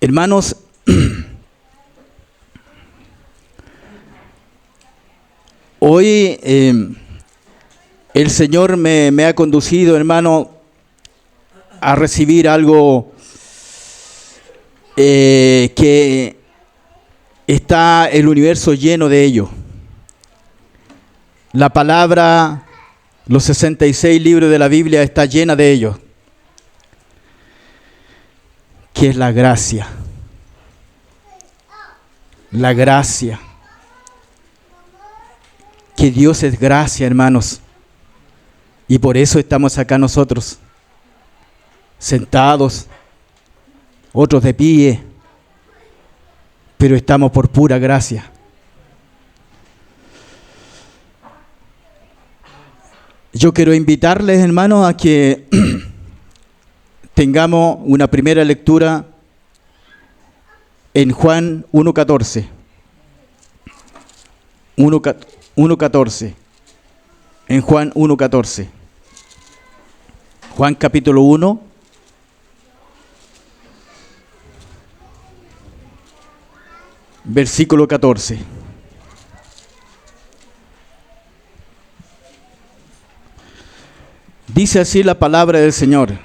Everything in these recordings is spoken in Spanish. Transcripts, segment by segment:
Hermanos, hoy el Señor me ha conducido, hermano, a recibir algo que está el universo lleno de ello. La palabra, los 66 libros de la Biblia está llena de ello, que es la gracia. La gracia. Que Dios es gracia, hermanos. Y por eso estamos acá nosotros, sentados, otros de pie, pero estamos por pura gracia. Yo quiero invitarles, hermanos, a que tengamos una primera lectura en Juan 1:14. 1:14. En Juan 1:14. Juan capítulo 1. Versículo 14. Dice así la palabra del Señor.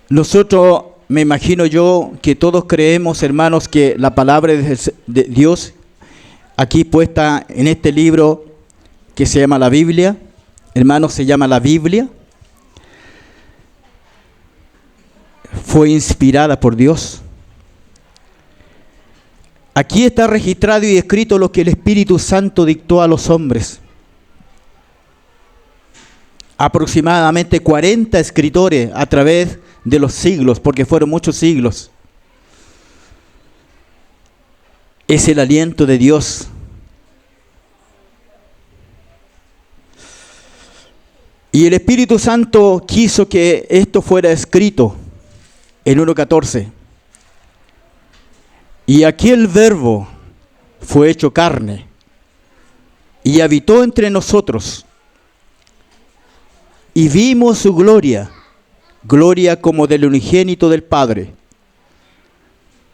Nosotros, me imagino yo, que todos creemos, hermanos, que la palabra de Dios, aquí puesta en este libro que se llama la Biblia, hermanos, se llama la Biblia, fue inspirada por Dios. Aquí está registrado y escrito lo que el Espíritu Santo dictó a los hombres. Aproximadamente 40 escritores a través de los siglos, porque fueron muchos siglos. Es el aliento de Dios. Y el Espíritu Santo quiso que esto fuera escrito en 1:14. Y aquel Verbo fue hecho carne y habitó entre nosotros. Y vimos su gloria, gloria como del unigénito del Padre,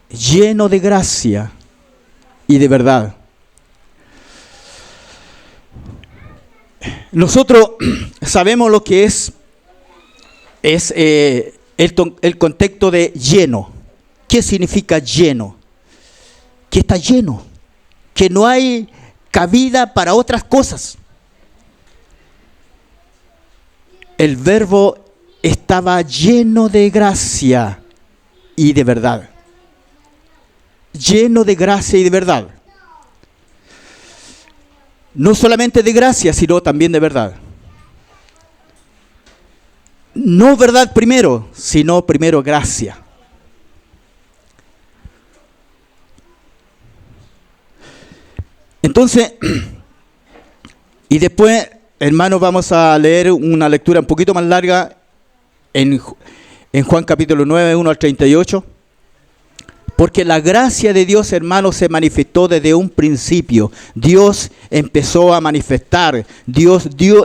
lleno de gracia y de verdad. Nosotros sabemos lo que es el contexto de lleno. ¿Qué significa lleno? Que está lleno, que no hay cabida para otras cosas. El Verbo estaba lleno de gracia y de verdad. Lleno de gracia y de verdad. No solamente de gracia, sino también de verdad. No verdad primero, sino primero gracia. Entonces, y después, hermanos, vamos a leer una lectura un poquito más larga en Juan capítulo 9, 1 al 38. Porque la gracia de Dios, hermanos, se manifestó desde un principio. Dios empezó a manifestar. Dios dio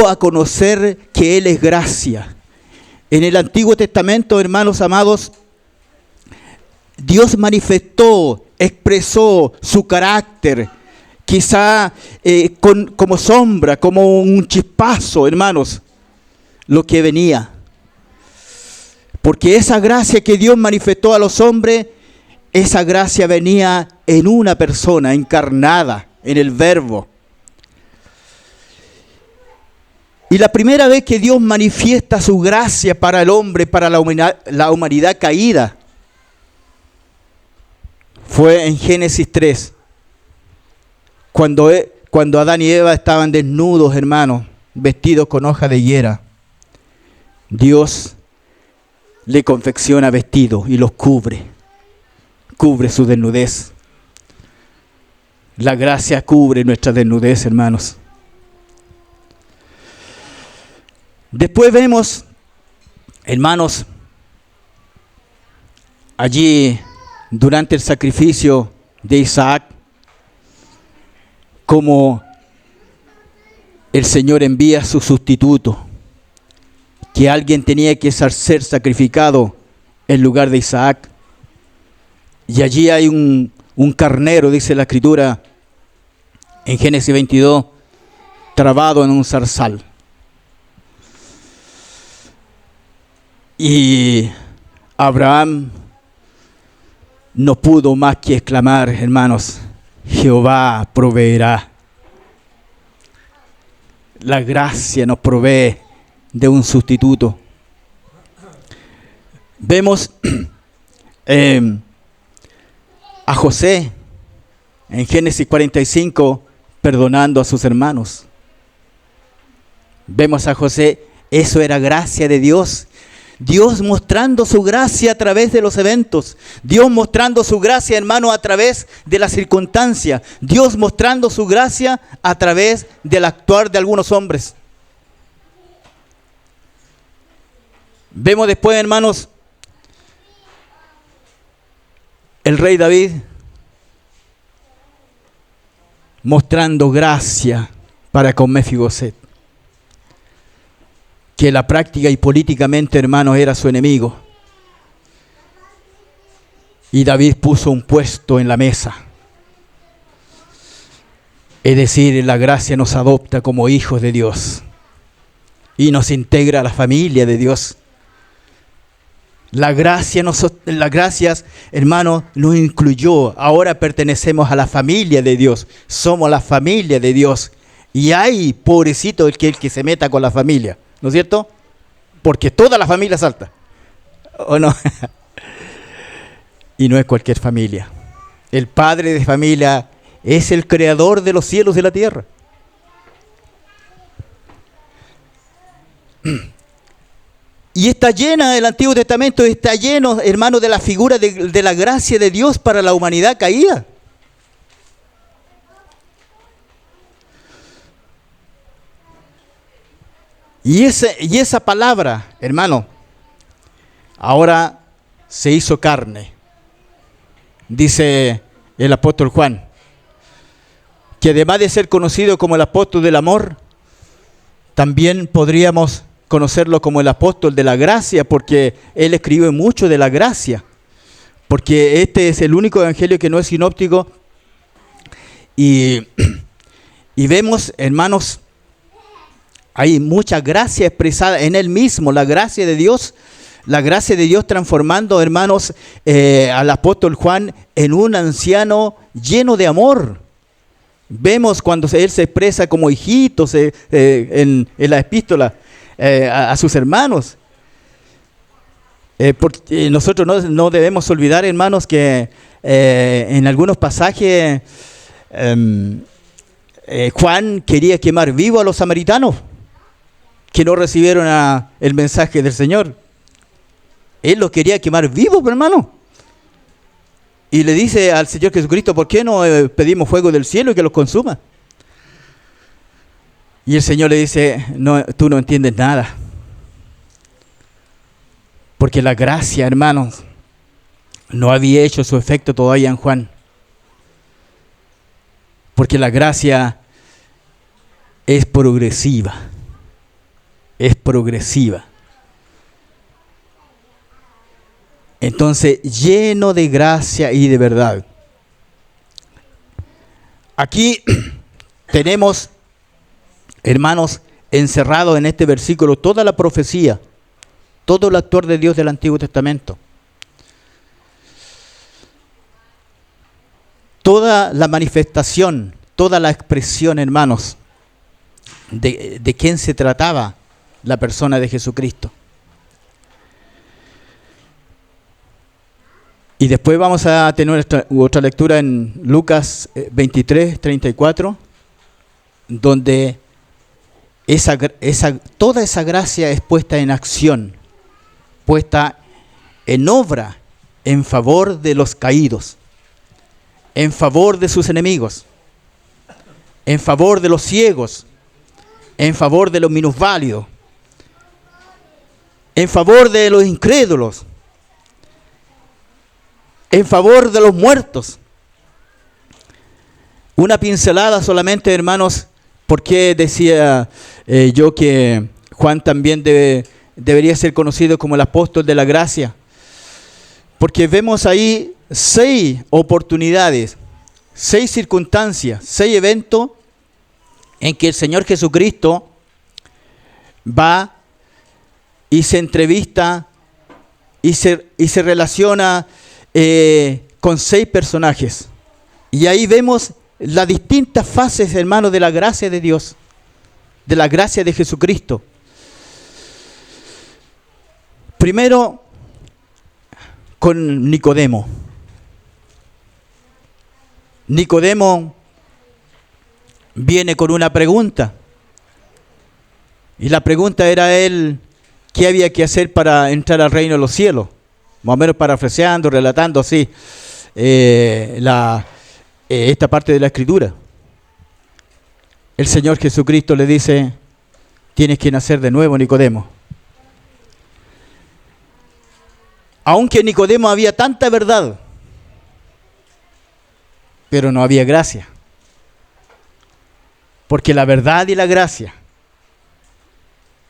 a conocer que Él es gracia. En el Antiguo Testamento, hermanos amados, Dios manifestó, expresó su carácter, quizá como sombra, como un chispazo, hermanos, lo que venía. Porque esa gracia que Dios manifestó a los hombres, esa gracia venía en una persona encarnada, en el Verbo. Y la primera vez que Dios manifiesta su gracia para el hombre, para la humanidad caída, fue en Génesis 3. Cuando Adán y Eva estaban desnudos, hermanos, vestidos con hoja de higuera, Dios le confecciona vestidos y los cubre su desnudez. La gracia cubre nuestra desnudez, hermanos. Después vemos, hermanos, allí durante el sacrificio de Isaac, como el Señor envía a su sustituto, que alguien tenía que ser sacrificado en lugar de Isaac. Y allí hay un carnero, dice la Escritura, en Génesis 22, trabado en un zarzal. Y Abraham no pudo más que exclamar, hermanos, Jehová proveerá. La gracia nos provee de un sustituto. Vemos a José en Génesis 45 perdonando a sus hermanos. Vemos a José, eso era gracia de Dios. Dios mostrando su gracia a través de los eventos. Dios mostrando su gracia, hermano, a través de las circunstancias. Dios mostrando su gracia a través del actuar de algunos hombres. Vemos después, hermanos, el rey David mostrando gracia para con Mefiboset, que la práctica y políticamente, hermanos, era su enemigo. Y David puso un puesto en la mesa. Es decir, la gracia nos adopta como hijos de Dios y nos integra a la familia de Dios. Las gracias, hermanos, nos incluyó. Ahora pertenecemos a la familia de Dios. Somos la familia de Dios. Y hay, pobrecito, el que se meta con la familia. ¿No es cierto? Porque toda la familia salta. ¿O no? Y no es cualquier familia. El padre de familia es el creador de los cielos y la tierra. Y está llena, el Antiguo Testamento está lleno, hermanos, de la figura de la gracia de Dios para la humanidad caída. Y esa palabra, hermano, ahora se hizo carne. Dice el apóstol Juan, que además de ser conocido como el apóstol del amor, también podríamos conocerlo como el apóstol de la gracia, porque él escribe mucho de la gracia, porque este es el único evangelio que no es sinóptico. Y vemos, hermanos, hay mucha gracia expresada en él mismo, la gracia de Dios transformando, hermanos, al apóstol Juan en un anciano lleno de amor. Vemos cuando él se expresa como hijito en la epístola a sus hermanos. Porque nosotros no debemos olvidar, hermanos, que en algunos pasajes Juan quería quemar vivo a los samaritanos que no recibieron el mensaje del Señor. Él los quería quemar vivos, hermano. Y le dice al Señor Jesucristo, ¿por qué no pedimos fuego del cielo y que los consuma? Y el Señor le dice, no, tú no entiendes nada. Porque la gracia, hermanos, no había hecho su efecto todavía en Juan. Porque la gracia es progresiva. Es progresiva. Entonces, lleno de gracia y de verdad. Aquí tenemos, hermanos, encerrado en este versículo toda la profecía, todo el actuar de Dios del Antiguo Testamento. Toda la manifestación, toda la expresión, hermanos, de quién se trataba la persona de Jesucristo. Y después vamos a tener otra lectura en Lucas 23, 34, donde toda esa gracia es puesta en acción, puesta en obra en favor de los caídos, en favor de sus enemigos, en favor de los ciegos, en favor de los minusválidos, en favor de los incrédulos, en favor de los muertos. Una pincelada solamente, hermanos, porque decía yo que Juan también debe debería ser conocido como el apóstol de la gracia, porque vemos ahí 6 oportunidades, 6 circunstancias, 6 eventos en que el Señor Jesucristo va y se entrevista y se relaciona con 6 personajes. Y ahí vemos las distintas fases, hermanos, de la gracia de Dios, de la gracia de Jesucristo. Primero, con Nicodemo. Nicodemo viene con una pregunta. Y la pregunta era él, ¿qué había que hacer para entrar al reino de los cielos? Más o menos parafraseando, relatando así esta parte de la Escritura. El Señor Jesucristo le dice, tienes que nacer de nuevo, Nicodemo. Aunque en Nicodemo había tanta verdad, pero no había gracia. Porque la verdad y la gracia,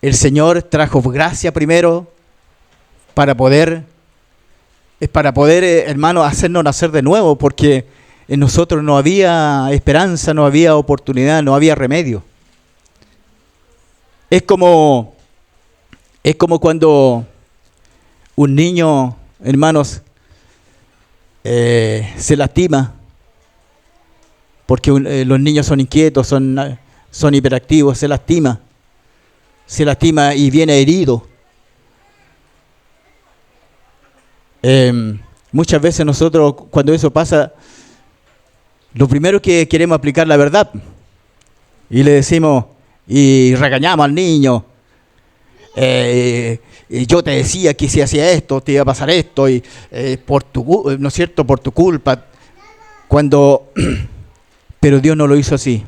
el Señor trajo gracia primero para poder, hermano, hacernos nacer de nuevo, porque en nosotros no había esperanza, no había oportunidad, no había remedio. Es como cuando un niño, hermanos, se lastima, porque los niños son inquietos, son hiperactivos, se lastima y viene herido. Muchas veces nosotros, cuando eso pasa, lo primero que queremos aplicar la verdad, y le decimos, y regañamos al niño, y yo te decía que si hacía esto, te iba a pasar esto, y ¿no es cierto?, por tu culpa. Pero Dios no lo hizo así.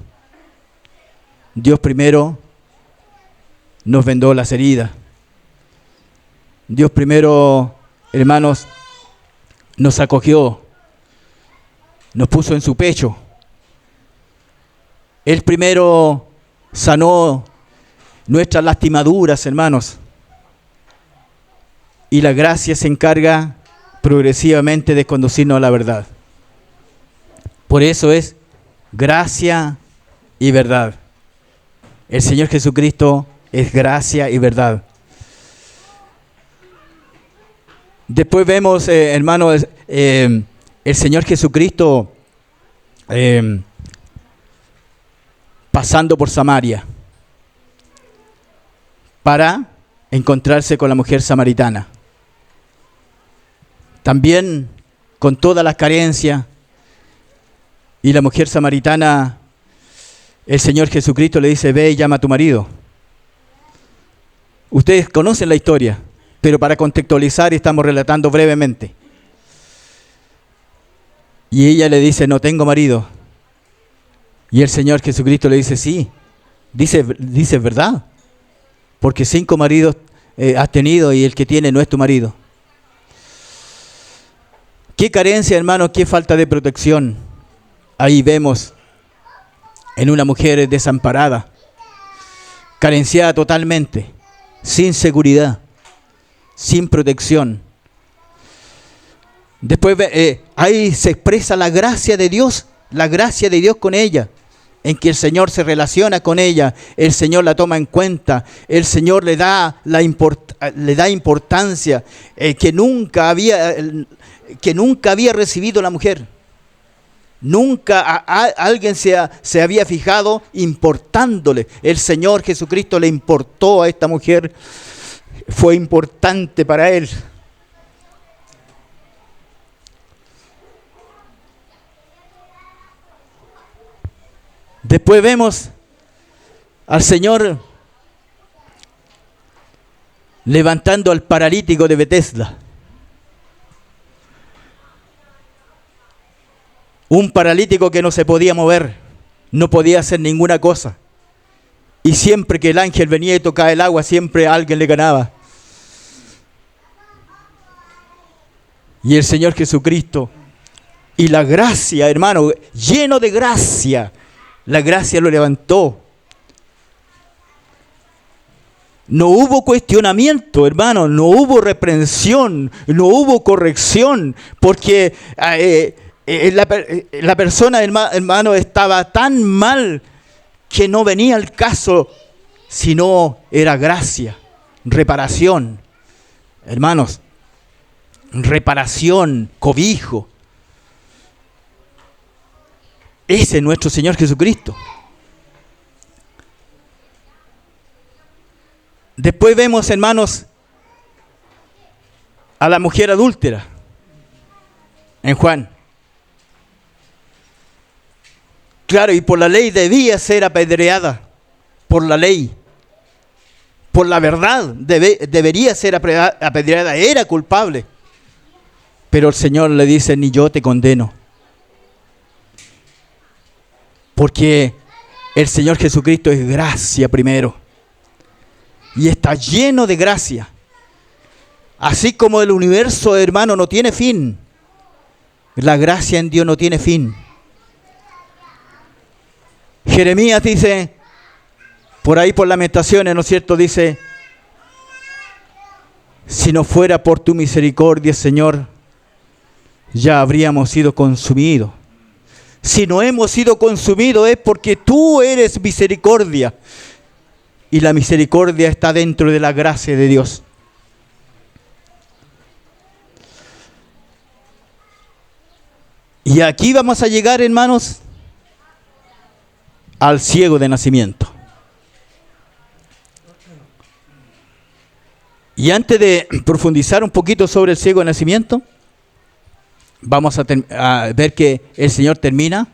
Dios primero nos vendó las heridas. Dios primero, hermanos, nos acogió, nos puso en su pecho. Él primero sanó nuestras lastimaduras, hermanos. Y la gracia se encarga progresivamente de conducirnos a la verdad. Por eso es gracia y verdad. El Señor Jesucristo es gracia y verdad. Después vemos, hermanos, el Señor Jesucristo pasando por Samaria para encontrarse con la mujer samaritana. También con todas las carencias. Y la mujer samaritana, el Señor Jesucristo le dice, ve y llama a tu marido. Ustedes conocen la historia, pero para contextualizar estamos relatando brevemente. Y ella le dice, no tengo marido. Y el Señor Jesucristo le dice, sí, dice verdad, porque 5 maridos has tenido y el que tiene no es tu marido. Qué carencia, hermanos, qué falta de protección. Ahí vemos en una mujer desamparada, carenciada totalmente, sin seguridad, sin protección. Después ahí se expresa la gracia de Dios con ella, en que el Señor se relaciona con ella, el Señor la toma en cuenta, el Señor le da importancia que nunca había recibido la mujer. Nunca alguien se había fijado importándole. El Señor Jesucristo le importó a esta mujer, fue importante para él. Después vemos al Señor levantando al paralítico de Betesda. Un paralítico que no se podía mover, no podía hacer ninguna cosa. Y siempre que el ángel venía y tocaba el agua, siempre alguien le ganaba. Y el Señor Jesucristo, y la gracia, hermano, lleno de gracia, la gracia lo levantó. No hubo cuestionamiento, hermano, no hubo reprensión, no hubo corrección, porque la persona, hermano, estaba tan mal que no venía al caso, sino era gracia, reparación. Hermanos, reparación, cobijo. Ese es nuestro Señor Jesucristo. Después vemos, hermanos, a la mujer adúltera en Juan. Claro, y por la ley debía ser apedreada, por la ley, por la verdad, debería ser apedreada, era culpable. Pero el Señor le dice, ni yo te condeno. Porque el Señor Jesucristo es gracia primero. Y está lleno de gracia. Así como el universo, hermano, no tiene fin, la gracia en Dios no tiene fin. Jeremías dice, por ahí por Lamentaciones, ¿no es cierto? Dice, si no fuera por tu misericordia, Señor, ya habríamos sido consumidos. Si no hemos sido consumidos es porque tú eres misericordia. Y la misericordia está dentro de la gracia de Dios. Y aquí vamos a llegar, hermanos, al ciego de nacimiento. Y antes de profundizar un poquito sobre el ciego de nacimiento, vamos a ver que el Señor termina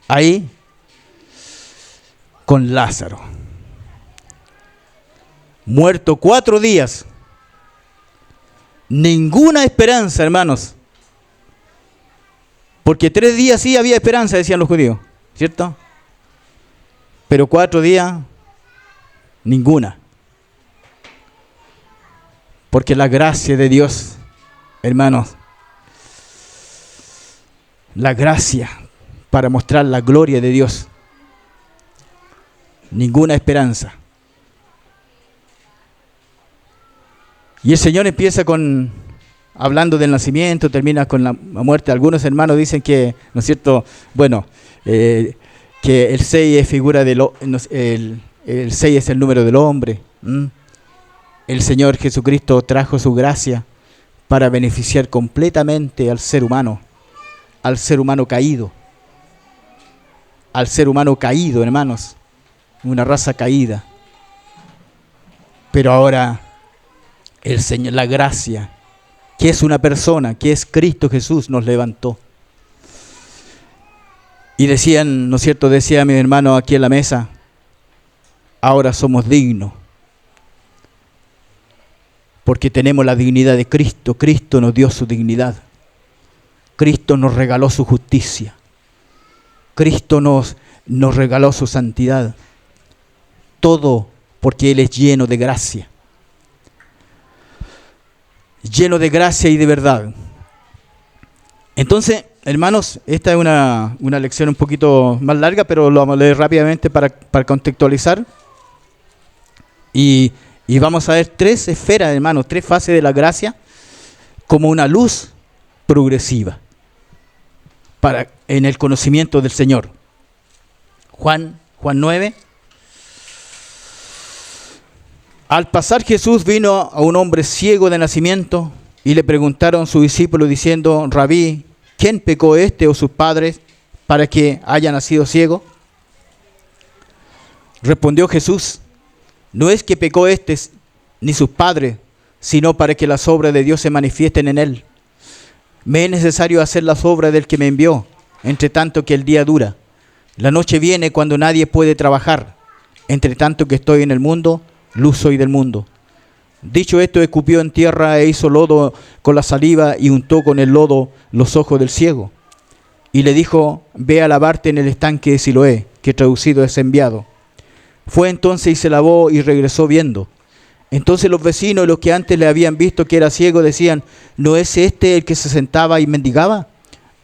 ahí con Lázaro. Muerto 4 días. Ninguna esperanza, hermanos. Porque 3 días sí había esperanza, decían los judíos, ¿cierto? Pero 4 días, ninguna. Porque la gracia de Dios, hermanos, la gracia para mostrar la gloria de Dios. Ninguna esperanza. Y el Señor empieza hablando del nacimiento, termina con la muerte. Algunos hermanos dicen que, ¿no es cierto? Bueno, que el 6 es figura el 6 es el número del hombre. El Señor Jesucristo trajo su gracia para beneficiar completamente al ser humano caído. Al ser humano caído, hermanos. Una raza caída. Pero ahora el Señor, la gracia, que es una persona, que es Cristo Jesús, nos levantó. Y decían, ¿no es cierto? Decía mi hermano aquí en la mesa, ahora somos dignos. Porque tenemos la dignidad de Cristo. Cristo nos dio su dignidad. Cristo nos regaló su justicia. Cristo nos regaló su santidad. Todo porque Él es lleno de gracia. Lleno de gracia y de verdad. Entonces, hermanos, esta es una lección un poquito más larga, pero lo vamos a leer rápidamente para contextualizar. Y vamos a ver 3 esferas, hermanos, 3 fases de la gracia como una luz progresiva en el conocimiento del Señor. Juan 9. Al pasar Jesús vino a un hombre ciego de nacimiento y le preguntaron sus discípulos diciendo, Rabí, ¿quién pecó o sus padres para que haya nacido ciego? Respondió Jesús, no es que pecó ni sus padres, sino para que las obras de Dios se manifiesten en él. Me es necesario hacer las obras del que me envió, entre tanto que el día dura. La noche viene cuando nadie puede trabajar. Entre tanto que estoy en el mundo, luz soy del mundo. Dicho esto, escupió en tierra e hizo lodo con la saliva y untó con el lodo los ojos del ciego. Y le dijo, ve a lavarte en el estanque de Siloé, que traducido es enviado. Fue entonces y se lavó y regresó viendo. Entonces los vecinos y los que antes le habían visto que era ciego decían, ¿no es este el que se sentaba y mendigaba?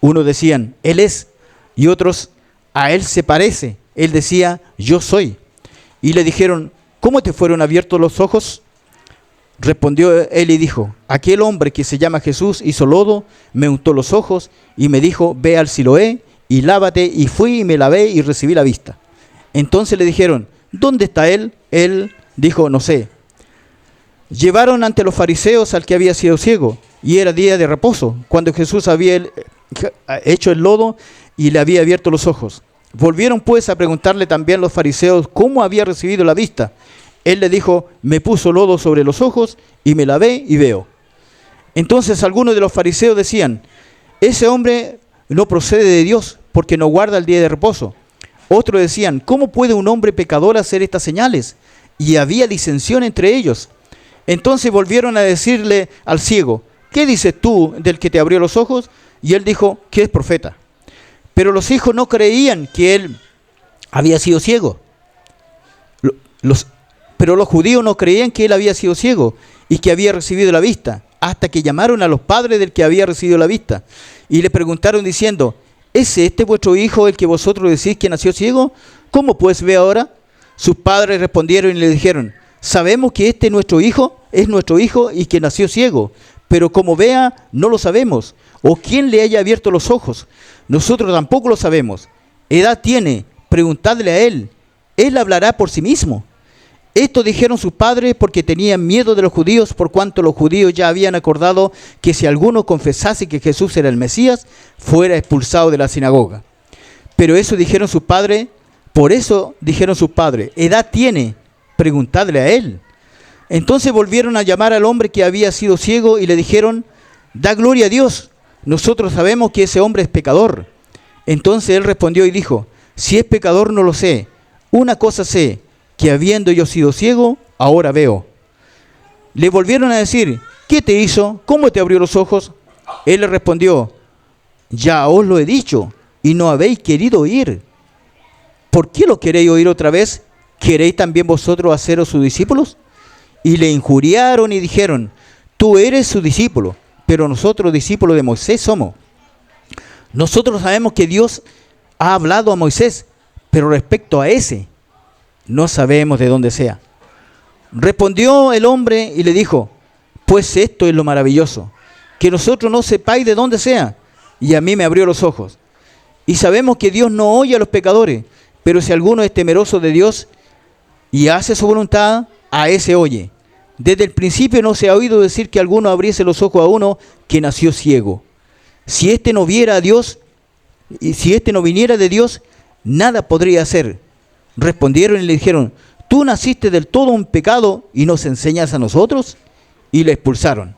Unos decían, él es, y otros, a él se parece. Él decía, yo soy. Y le dijeron, ¿cómo te fueron abiertos los ojos? Respondió él y dijo, aquel hombre que se llama Jesús hizo lodo, me untó los ojos y me dijo, ve al Siloé y lávate, y fui y me lavé y recibí la vista. Entonces le dijeron, ¿dónde está él? Él dijo, no sé. Llevaron ante los fariseos al que había sido ciego, y era día de reposo, cuando Jesús había hecho el lodo y le había abierto los ojos. Volvieron pues a preguntarle también los fariseos cómo había recibido la vista. Él le dijo, me puso lodo sobre los ojos y me lavé y veo. Entonces algunos de los fariseos decían, ese hombre no procede de Dios, porque no guarda el día de reposo. Otros decían, ¿cómo puede un hombre pecador hacer estas señales? Y había disensión entre ellos. Entonces volvieron a decirle al ciego, ¿qué dices tú del que te abrió los ojos? Y él dijo, que es profeta. Pero los hijos no creían que él había sido ciego. Pero los judíos no creían que él había sido ciego y que había recibido la vista, hasta que llamaron a los padres del que había recibido la vista. Y le preguntaron diciendo, ¿es este vuestro hijo el que vosotros decís que nació ciego? ¿Cómo pues ve ahora? Sus padres respondieron y le dijeron, sabemos que este nuestro hijo es nuestro hijo y que nació ciego, pero como vea, no lo sabemos. ¿O quién le haya abierto los ojos? Nosotros tampoco lo sabemos. ¿Edad tiene? Preguntadle a él. Él hablará por sí mismo. Esto dijeron sus padres porque tenían miedo de los judíos, por cuanto los judíos ya habían acordado que si alguno confesase que Jesús era el Mesías, fuera expulsado de la sinagoga. Pero eso dijeron sus padres, por eso dijeron sus padres, ¿edad tiene? Preguntadle a él. Entonces volvieron a llamar al hombre que había sido ciego y le dijeron, da gloria a Dios, nosotros sabemos que ese hombre es pecador. Entonces él respondió y dijo, si es pecador no lo sé, una cosa sé, que habiendo yo sido ciego, ahora veo. Le volvieron a decir, ¿qué te hizo? ¿Cómo te abrió los ojos? Él le respondió, ya os lo he dicho, y no habéis querido oír. ¿Por qué lo queréis oír otra vez? ¿Queréis también vosotros haceros sus discípulos? Y le injuriaron y dijeron, tú eres su discípulo, pero nosotros discípulos de Moisés somos. Nosotros sabemos que Dios ha hablado a Moisés, pero respecto a ese, no sabemos de dónde sea. Respondió el hombre y le dijo, pues esto es lo maravilloso, que nosotros no sepáis de dónde sea, y a mí me abrió los ojos. Y sabemos que Dios no oye a los pecadores, pero si alguno es temeroso de Dios y hace su voluntad, a ese oye. Desde el principio no se ha oído decir que alguno abriese los ojos a uno que nació ciego. Si éste no viera a Dios, y si éste no viniera de Dios, nada podría hacer. Respondieron y le dijeron, ¿tú naciste del todo en pecado y nos enseñas a nosotros? Y le expulsaron.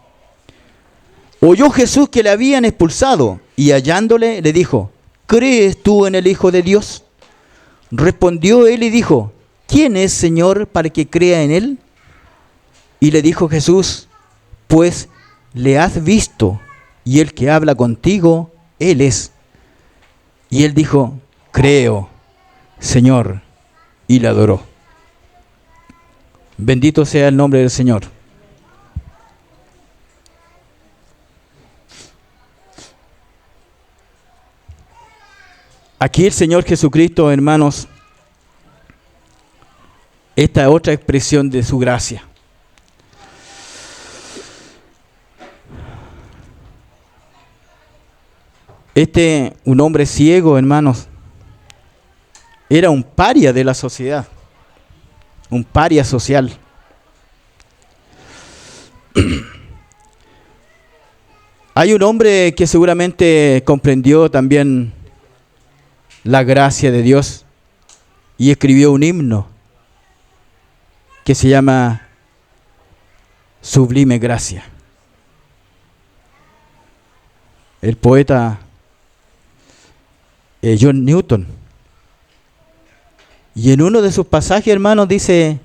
Oyó Jesús que le habían expulsado y hallándole le dijo, ¿crees tú en el Hijo de Dios? Respondió él y dijo, ¿quién es, Señor, para que crea en él? Y le dijo Jesús, pues le has visto, y el que habla contigo, él es. Y él dijo, creo, Señor, y le adoró. Bendito sea el nombre del Señor. Aquí el Señor Jesucristo, hermanos, esta es otra expresión de su gracia. Un hombre ciego, hermanos, era un paria de la sociedad, un paria social. Hay un hombre que seguramente comprendió también la gracia de Dios y escribió un himno que se llama Sublime Gracia. El poeta John Newton. Y en uno de sus pasajes, hermanos, dice,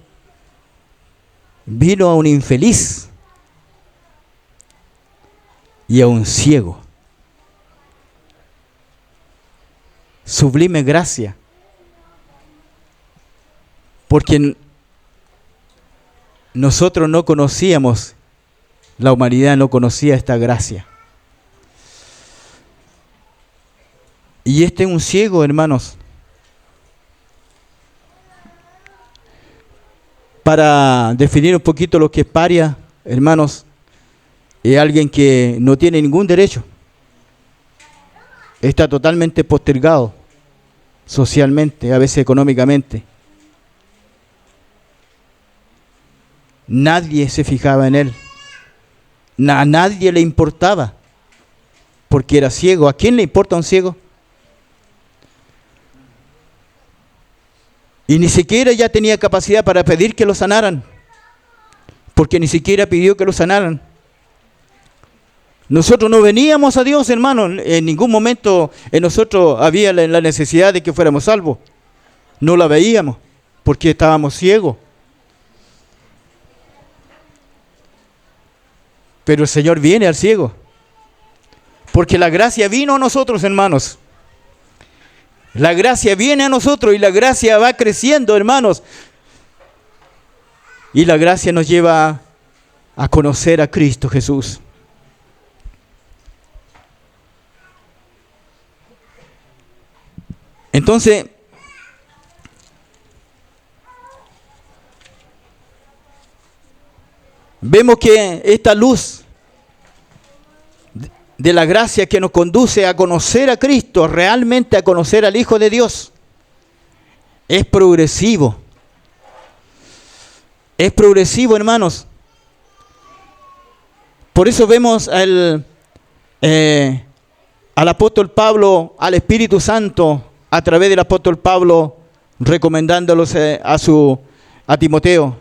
vino a un infeliz y a un ciego. Sublime gracia. Porque nosotros no conocíamos, la humanidad no conocía esta gracia. Y este es un ciego, hermanos. Para definir un poquito lo que es paria, hermanos, es alguien que no tiene ningún derecho. Está totalmente postergado socialmente, a veces económicamente. Nadie se fijaba en él. A nadie le importaba, porque era ciego. ¿A quién le importa un ciego? Y ni siquiera ya tenía capacidad para pedir que lo sanaran, porque ni siquiera pidió que lo sanaran. Nosotros no veníamos a Dios, hermano. En ningún momento en nosotros había la necesidad de que fuéramos salvos. No la veíamos, porque estábamos ciegos. Pero el Señor viene al ciego, porque la gracia vino a nosotros, hermanos. La gracia viene a nosotros y la gracia va creciendo, hermanos. Y la gracia nos lleva a conocer a Cristo Jesús. Entonces, vemos que esta luz de la gracia que nos conduce a conocer a Cristo, realmente a conocer al Hijo de Dios, es progresivo. Es progresivo, hermanos. Por eso vemos al apóstol Pablo, al Espíritu Santo, a través del apóstol Pablo, recomendándolos a Timoteo.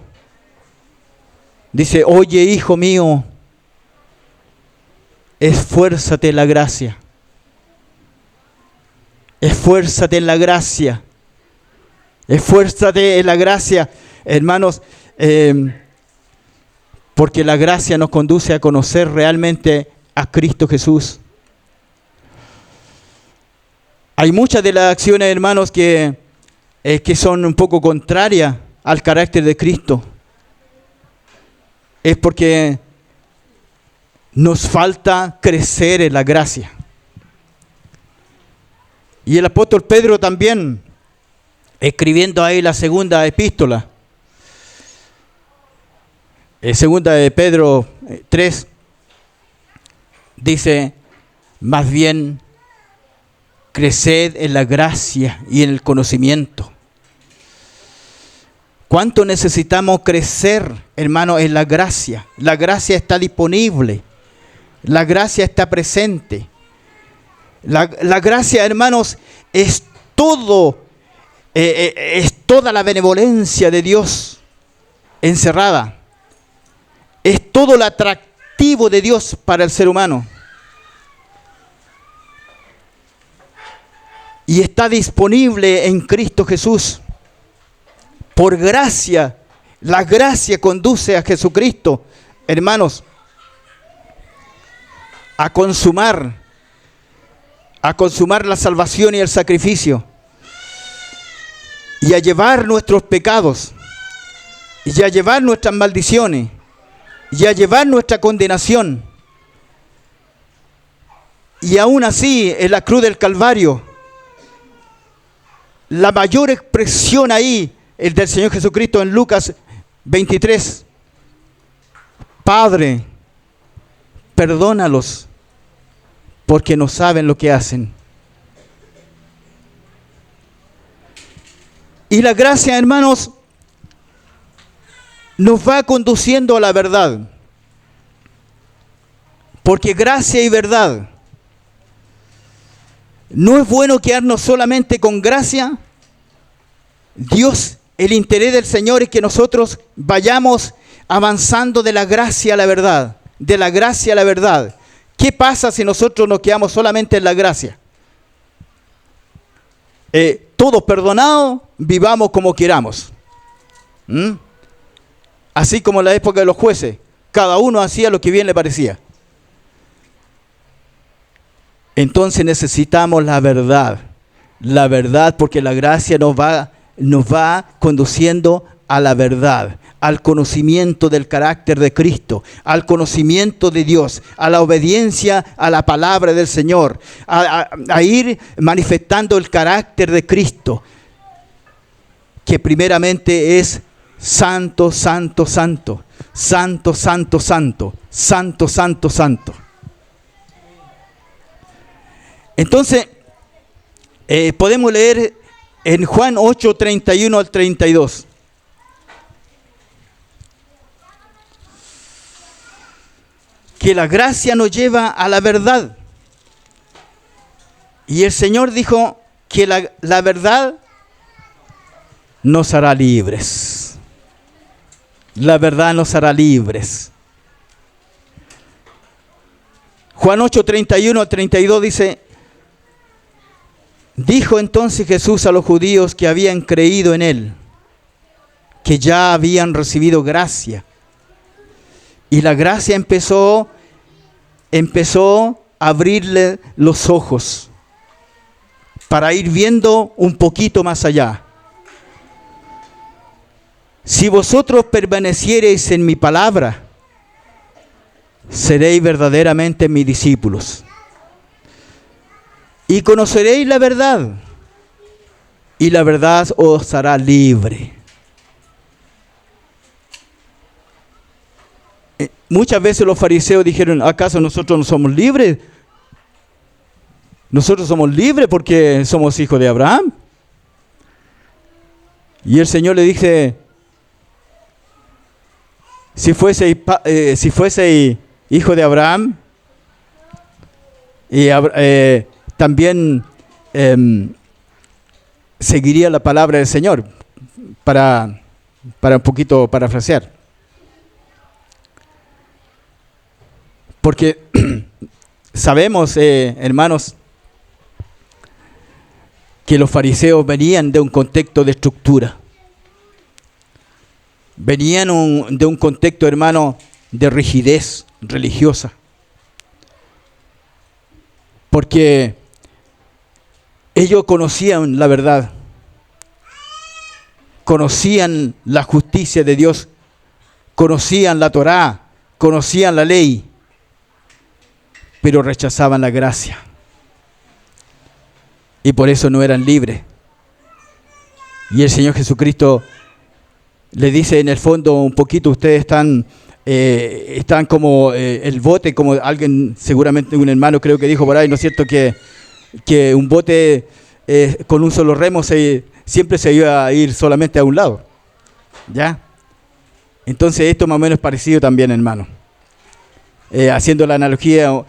Dice: oye, hijo mío, esfuérzate en la gracia. Esfuérzate en la gracia. Esfuérzate en la gracia, hermanos, porque la gracia nos conduce a conocer realmente a Cristo Jesús. Hay muchas de las acciones, hermanos, que son un poco contrarias al carácter de Cristo. Es porque nos falta crecer en la gracia. Y el apóstol Pedro también, escribiendo ahí la segunda epístola, segunda de Pedro 3, dice: más bien creced en la gracia y en el conocimiento. ¿Cuánto necesitamos crecer, hermano, en la gracia? La gracia está disponible. La gracia está presente. La gracia, hermanos, es todo, es toda la benevolencia de Dios encerrada. Es todo el atractivo de Dios para el ser humano. Y está disponible en Cristo Jesús. Por gracia, la gracia conduce a Jesucristo, hermanos, a consumar la salvación y el sacrificio, y a llevar nuestros pecados, y a llevar nuestras maldiciones, y a llevar nuestra condenación. Y aún así, en la cruz del Calvario, la mayor expresión ahí, el del Señor Jesucristo en Lucas 23. Padre, perdónalos, porque no saben lo que hacen. Y la gracia, hermanos, nos va conduciendo a la verdad. Porque gracia y verdad. No es bueno quedarnos solamente con gracia. Dios, el interés del Señor es que nosotros vayamos avanzando de la gracia a la verdad. De la gracia a la verdad. ¿Qué pasa si nosotros nos quedamos solamente en la gracia? Todos perdonados, vivamos como queramos. Así como en la época de los jueces. Cada uno hacía lo que bien le parecía. Entonces necesitamos la verdad. La verdad, porque la gracia nos va conduciendo a la verdad, al conocimiento del carácter de Cristo, al conocimiento de Dios, a la obediencia a la palabra del Señor, a ir manifestando el carácter de Cristo, que primeramente es santo, santo, santo, santo, santo, santo, santo, santo, santo. Entonces, podemos leer en Juan 8, 31 al 32. Que la gracia nos lleva a la verdad. Y el Señor dijo que la verdad nos hará libres. La verdad nos hará libres. Juan 8, 31 al 32 dice: dijo entonces Jesús a los judíos que habían creído en Él, que ya habían recibido gracia. Y la gracia empezó a abrirle los ojos para ir viendo un poquito más allá. Si vosotros permaneciereis en mi palabra, seréis verdaderamente mis discípulos. Y conoceréis la verdad, y la verdad os hará libre. Muchas veces los fariseos dijeron: ¿acaso nosotros no somos libres? Nosotros somos libres porque somos hijos de Abraham. Y el Señor le dice: si fuese hijo de Abraham, también seguiría la palabra del Señor, para un poquito parafrasear. Porque sabemos, hermanos, que los fariseos venían de un contexto de estructura. Venían de un contexto, hermano, de rigidez religiosa. Porque ellos conocían la verdad, conocían la justicia de Dios, conocían la Torá, conocían la ley, pero rechazaban la gracia. Y por eso no eran libres. Y el Señor Jesucristo le dice en el fondo un poquito: ustedes están como el bote, como alguien, seguramente un hermano creo que dijo por ahí, ¿no es cierto? Que un bote con un solo remo siempre se iba a ir solamente a un lado. ¿Ya? Entonces esto más o menos es parecido también, hermano. Haciendo la analogía,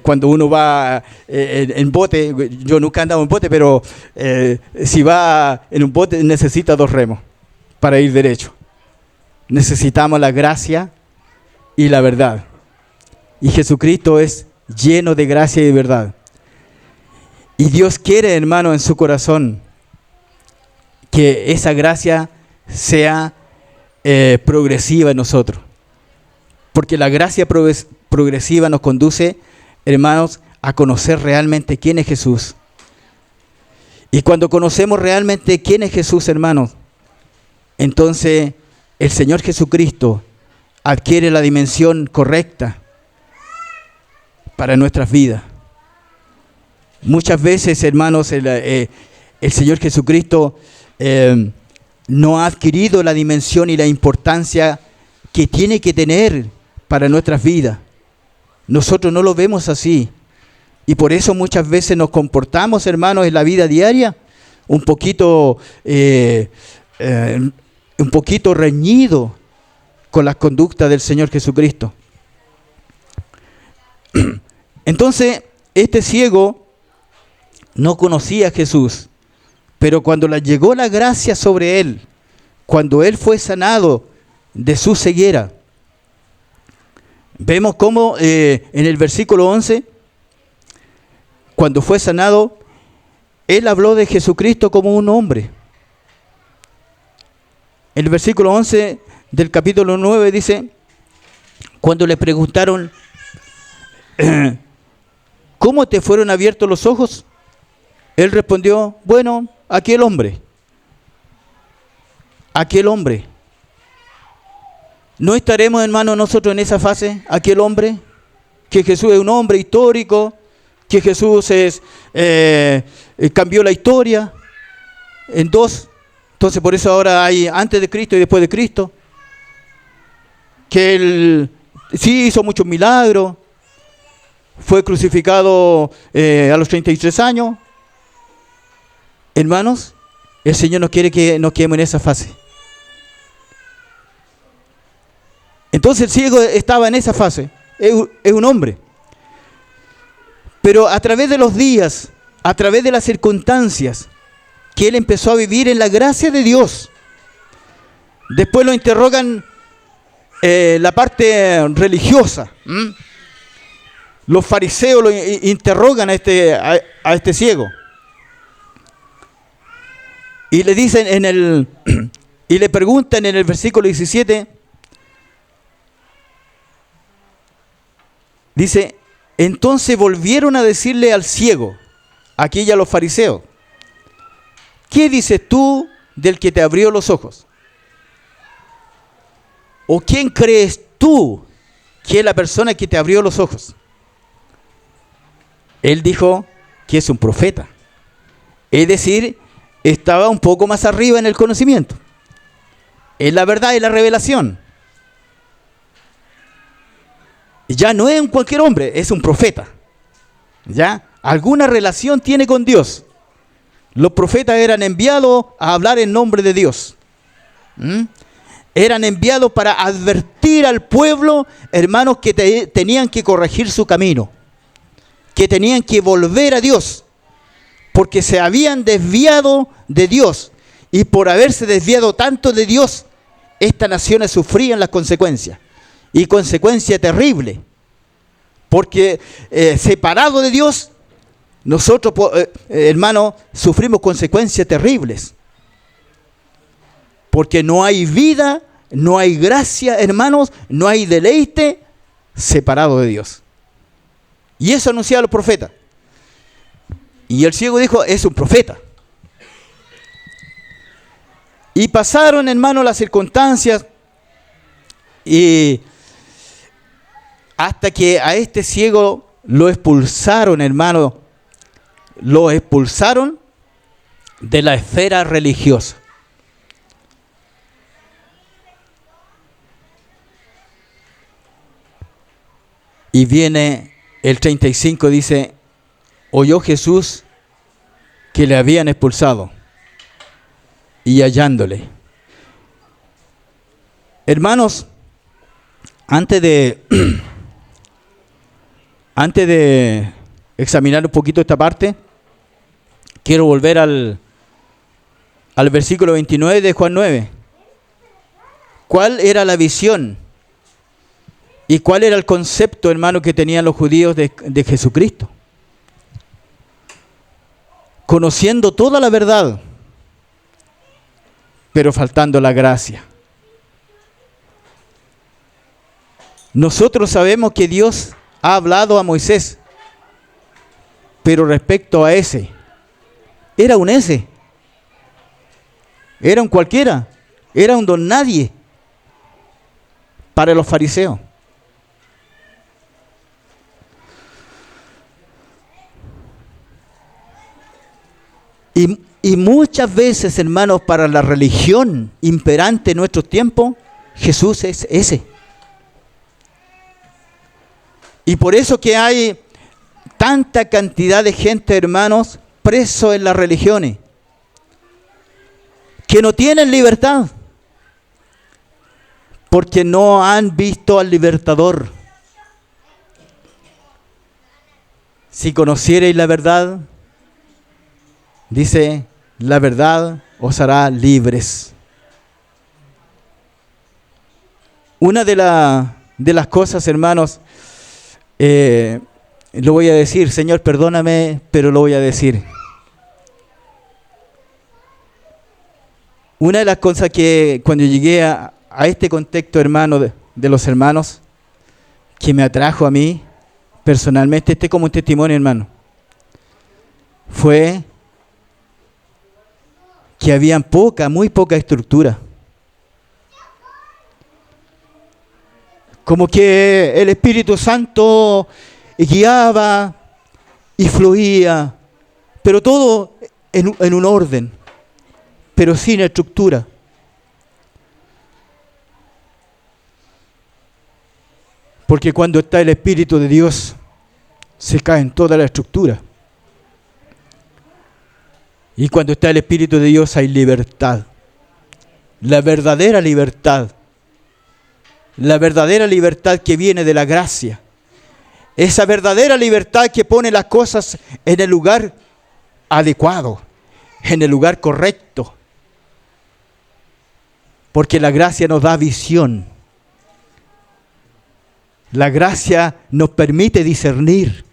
cuando uno va en bote, yo nunca he andado en bote, pero si va en un bote necesita 2 remos para ir derecho. Necesitamos la gracia y la verdad. Y Jesucristo es lleno de gracia y de verdad. Y Dios quiere, hermano, en su corazón que esa gracia sea progresiva en nosotros. Porque la gracia progresiva nos conduce, hermanos, a conocer realmente quién es Jesús. Y cuando conocemos realmente quién es Jesús, hermanos, entonces el Señor Jesucristo adquiere la dimensión correcta para nuestras vidas. Muchas veces, hermanos, el Señor Jesucristo no ha adquirido la dimensión y la importancia que tiene que tener para nuestras vidas. Nosotros no lo vemos así. Y por eso muchas veces nos comportamos, hermanos, en la vida diaria un poquito reñido con las conductas del Señor Jesucristo. Entonces, este ciego no conocía a Jesús, pero cuando le llegó la gracia sobre él, cuando él fue sanado de su ceguera, vemos cómo en el versículo 11, cuando fue sanado, él habló de Jesucristo como un hombre. El versículo 11 del capítulo 9 dice, cuando le preguntaron, ¿cómo te fueron abiertos los ojos? Él respondió, bueno, aquel hombre. ¿No estaremos, hermanos, nosotros en esa fase, aquel hombre? Que Jesús es un hombre histórico, que Jesús cambió la historia en dos Entonces por eso ahora hay antes de Cristo y después de Cristo. Que él sí hizo muchos milagros. Fue crucificado a los 33 años. Hermanos, el Señor no quiere que nos quedemos en esa fase. Entonces el ciego estaba en esa fase. Es un hombre. Pero a través de los días, a través de las circunstancias, que él empezó a vivir en la gracia de Dios. Después lo interrogan la parte religiosa. Los fariseos lo interrogan a este ciego. Y le dicen y le preguntan en el versículo 17, dice, entonces volvieron a decirle al ciego, aquí ya los fariseos, ¿qué dices tú del que te abrió los ojos? ¿O quién crees tú que es la persona que te abrió los ojos? Él dijo que es un profeta. Es decir, estaba un poco más arriba en el conocimiento. En la verdad y la revelación. Ya no es un cualquier hombre, es un profeta. ¿Ya? Alguna relación tiene con Dios. Los profetas eran enviados a hablar en nombre de Dios. Eran enviados para advertir al pueblo, hermanos, que tenían que corregir su camino. Que tenían que volver a Dios. Porque se habían desviado de Dios. Y por haberse desviado tanto de Dios, estas naciones sufrían las consecuencias. Y consecuencia terrible. Porque separado de Dios, nosotros, hermanos, sufrimos consecuencias terribles. Porque no hay vida, no hay gracia, hermanos, no hay deleite separado de Dios. Y eso anunciaba los profetas. Y el ciego dijo, es un profeta. Y pasaron, hermanos, las circunstancias y hasta que a este ciego lo expulsaron, hermano, lo expulsaron de la esfera religiosa. Y viene el 35, dice, oyó Jesús que le habían expulsado y hallándole. Hermanos, antes de examinar un poquito esta parte, quiero volver al versículo 29 de Juan 9. ¿Cuál era la visión? ¿Y cuál era el concepto, hermano, que tenían los judíos de Jesucristo? Conociendo toda la verdad, pero faltando la gracia. Nosotros sabemos que Dios ha hablado a Moisés, pero respecto a ese, era un ese, era un cualquiera, era un don nadie para los fariseos. Y muchas veces, hermanos, para la religión imperante en nuestros tiempos, Jesús es ese. Y por eso que hay tanta cantidad de gente, hermanos, presos en las religiones, que no tienen libertad, porque no han visto al libertador. Si conocierais la verdad, dice, la verdad os hará libres. Una de las cosas, hermanos, lo voy a decir, Señor, perdóname, pero lo voy a decir. Una de las cosas que cuando llegué a este contexto, hermano, de los hermanos, que me atrajo a mí, personalmente, como un testimonio, hermano, fue que habían muy poca estructura. Como que el Espíritu Santo guiaba y fluía, pero todo en un orden. pero sin estructura. Porque cuando está el Espíritu de Dios, se cae en toda la estructura. Y cuando está el Espíritu de Dios hay libertad. La verdadera libertad. La verdadera libertad que viene de la gracia. Esa verdadera libertad que pone las cosas en el lugar adecuado, en el lugar correcto. Porque la gracia nos da visión. La gracia nos permite discernir.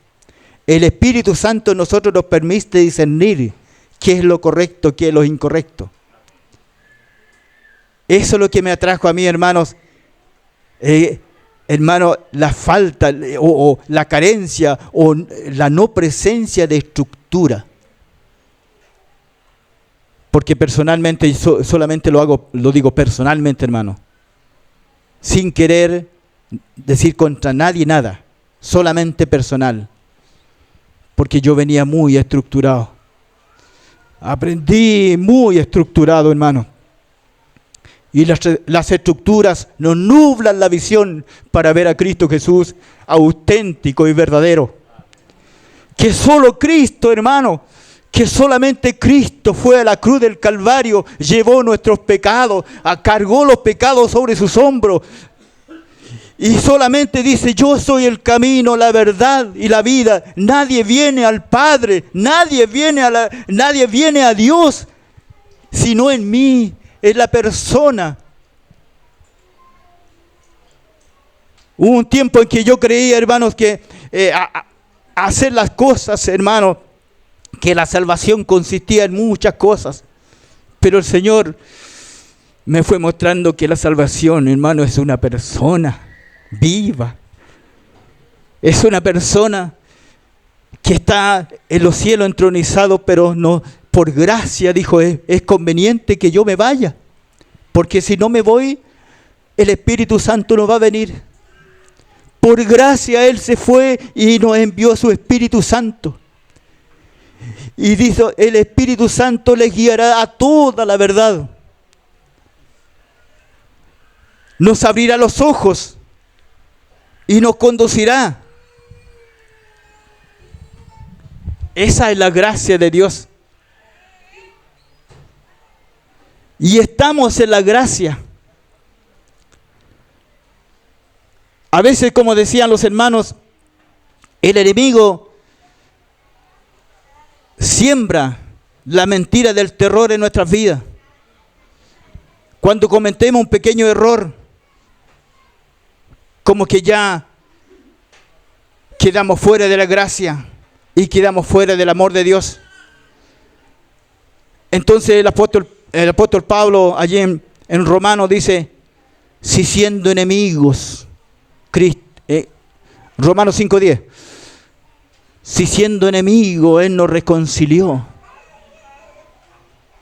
El Espíritu Santo en nosotros nos permite discernir qué es lo correcto, qué es lo incorrecto. Eso es lo que me atrajo a mí, hermanos. Hermano, la falta o la carencia o la no presencia de estructura. Porque personalmente, solamente lo digo personalmente, hermano. Sin querer decir contra nadie nada. Solamente personal. Porque yo venía muy estructurado. Aprendí muy estructurado, hermano. Y las estructuras nos nublan la visión para ver a Cristo Jesús auténtico y verdadero. Que solo Cristo, hermano, que solamente Cristo fue a la cruz del Calvario, llevó nuestros pecados, cargó los pecados sobre sus hombros. Y solamente dice, yo soy el camino, la verdad y la vida. Nadie viene al Padre, nadie viene a Dios, sino en mí. Es la persona. Hubo un tiempo en que yo creía, hermanos, que hacer las cosas, hermanos, que la salvación consistía en muchas cosas. Pero el Señor me fue mostrando que la salvación, hermano, es una persona viva. Es una persona que está en los cielos entronizado, pero no. Por gracia, dijo, es conveniente que yo me vaya. Porque si no me voy, el Espíritu Santo no va a venir. Por gracia Él se fue y nos envió su Espíritu Santo. Y dice, el Espíritu Santo les guiará a toda la verdad. Nos abrirá los ojos y nos conducirá. Esa es la gracia de Dios. Y estamos en la gracia. A veces, como decían los hermanos, el enemigo siembra la mentira del terror en nuestras vidas. Cuando cometemos un pequeño error, como que ya quedamos fuera de la gracia y quedamos fuera del amor de Dios. Entonces el apóstol Pablo allí en Romanos dice, si siendo enemigos, Romanos 5:10, si siendo enemigo Él nos reconcilió,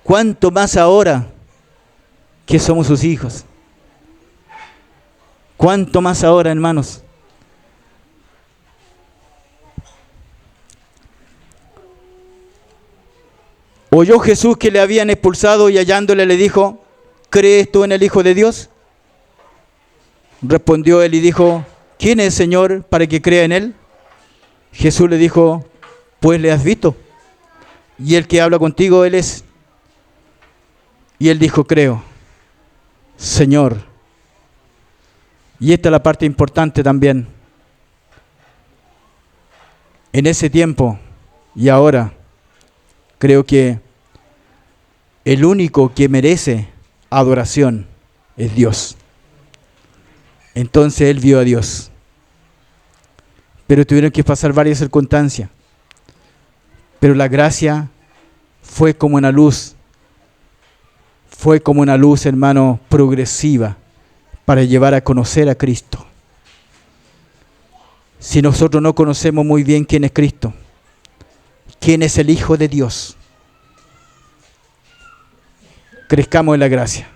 ¿cuánto más ahora que somos sus hijos? ¿Cuánto más ahora, hermanos? Oyó Jesús que le habían expulsado y hallándole le dijo, ¿crees tú en el Hijo de Dios? Respondió él y dijo, ¿quién es, Señor, para que crea en él? Jesús le dijo, pues le has visto. Y el que habla contigo, él es. Y él dijo, creo, Señor. Y esta es la parte importante también. En ese tiempo y ahora, creo que el único que merece adoración es Dios. Entonces él vio a Dios. Pero tuvieron que pasar varias circunstancias. Pero la gracia fue como una luz. Fue como una luz, hermano, progresiva para llevar a conocer a Cristo. Si nosotros no conocemos muy bien quién es Cristo, quién es el Hijo de Dios, crezcamos en la gracia.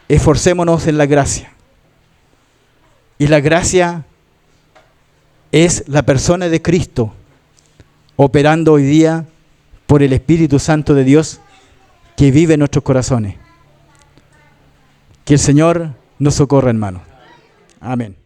Esforcémonos en la gracia. Y la gracia es la persona de Cristo operando hoy día por el Espíritu Santo de Dios que vive en nuestros corazones. Que el Señor nos socorra, hermano. Amén.